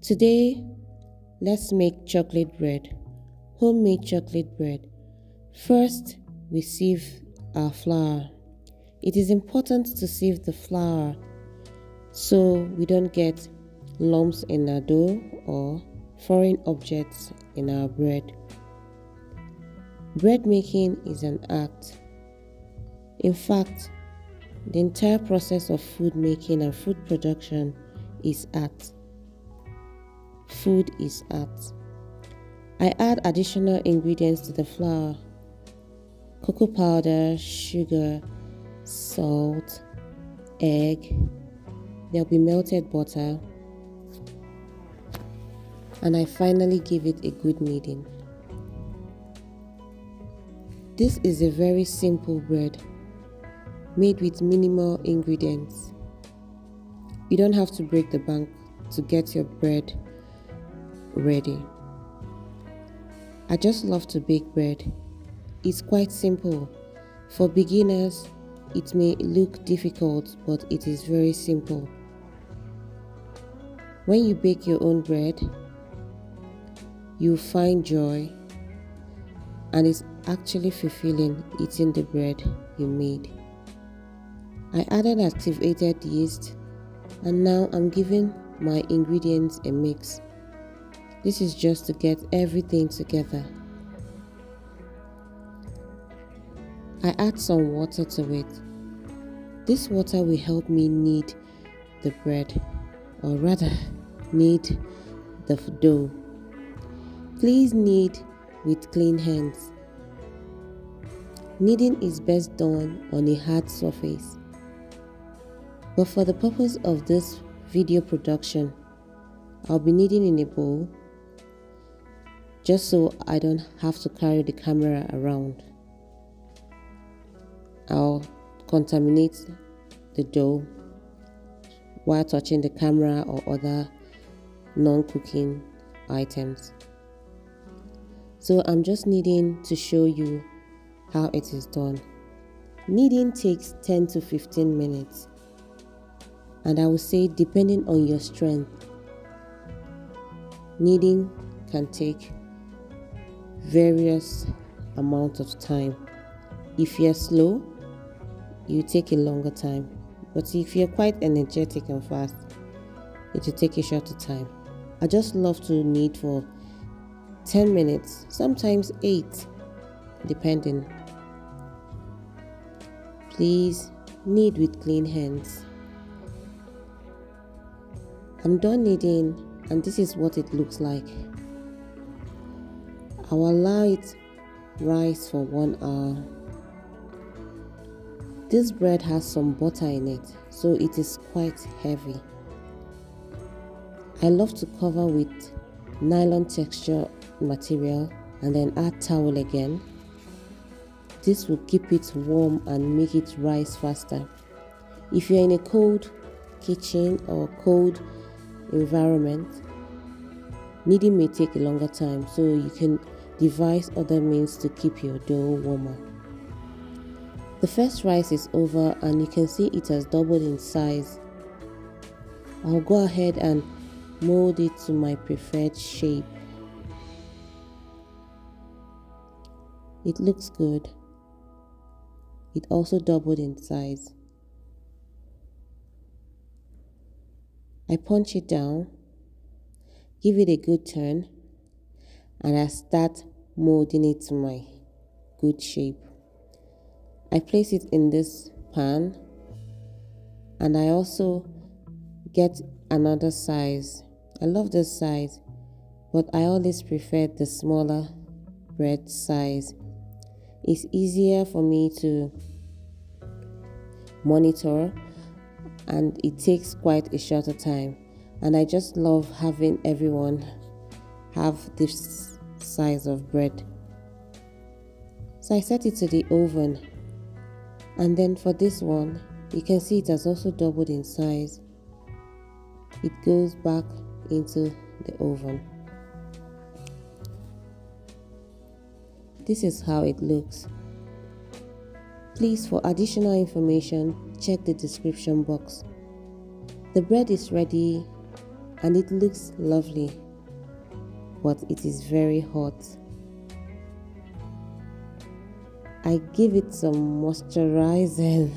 Today, let's make chocolate bread, homemade chocolate bread. First, we sieve our flour. It is important to sieve the flour so we don't get lumps in our dough or foreign objects in our bread. Bread making is an art. In fact, the entire process of food making and food production is art. Food is art. I add additional ingredients to the flour: cocoa powder, sugar, salt, egg. There'll be melted butter. And I finally give it a good kneading. This is a very simple bread made with minimal ingredients. You don't have to break the bank to get your bread ready. I just love to bake bread. It's quite simple. For beginners, it may look difficult, but it is very simple. When you bake your own bread, you find joy, and it's actually fulfilling eating the bread you made. I added activated yeast, and now I'm giving my ingredients a mix. This is just to get everything together. I add some water to it. This water will help me knead the bread, or rather, knead the dough. Please knead with clean hands. Kneading is best done on a hard surface. But for the purpose of this video production, I'll be kneading in a bowl, just so I don't have to carry the camera around. I'll contaminate the dough while touching the camera or other non-cooking items. So I'm just kneading to show you how it is done. Kneading takes 10 to 15 minutes. And I would say, depending on your strength, kneading can take various amounts of time. If you're slow, you take a longer time. But if you're quite energetic and fast, it will take a shorter time. I just love to knead for 10 minutes, sometimes 8, depending. Please knead with clean hands. I'm done kneading, and this is what it looks like. I'll allow it rise for 1 hour. This bread has some butter in it, so it is quite heavy. I love to cover with nylon texture material and then add towel again. This will keep it warm and make it rise faster. If you're in a cold kitchen or cold environment, kneading may take a longer time, so you can devise other means to keep your dough warmer. The first rise is over, and you can see it has doubled in size. I'll go ahead and mold it to my preferred shape. It looks good. It also doubled in size. I punch it down, give it a good turn, and I start molding it to my good shape. I place it in this pan, and I also get another size. I love this size, but I always prefer the smaller bread size. It's easier for me to monitor, and it takes quite a shorter time. And I just love having everyone have this size of bread. So I set it to the oven, and then for this one, you can see it has also doubled in size. It goes back into the oven. This is how it looks. Please, for additional information, check the description box. The bread is ready, and it looks lovely, but it is very hot. I give it some moisturizing.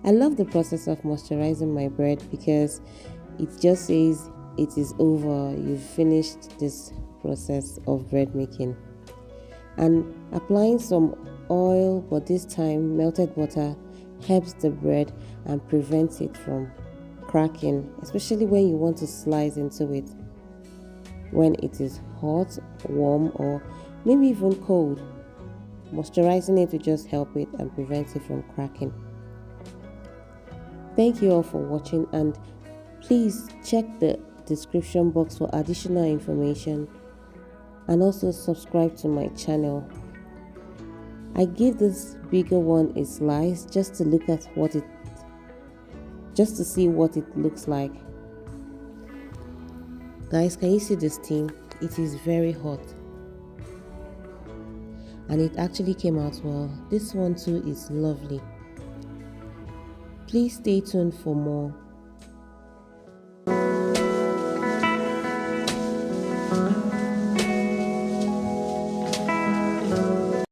I love the process of moisturizing my bread because it just says it is over, you've finished this process of bread making. And applying some oil, but this time melted butter, helps the bread and prevents it from cracking, especially when you want to slice into it when it is hot, warm, or maybe even cold. Moisturizing it will just help it and prevent it from cracking. Thank you all for watching, and please check the description box for additional information, and also subscribe to my channel. I give this bigger one a slice just to look at just to see what it looks like. Guys, can you see the steam? It is very hot, and it actually came out well. This one too is lovely. Please stay tuned for more.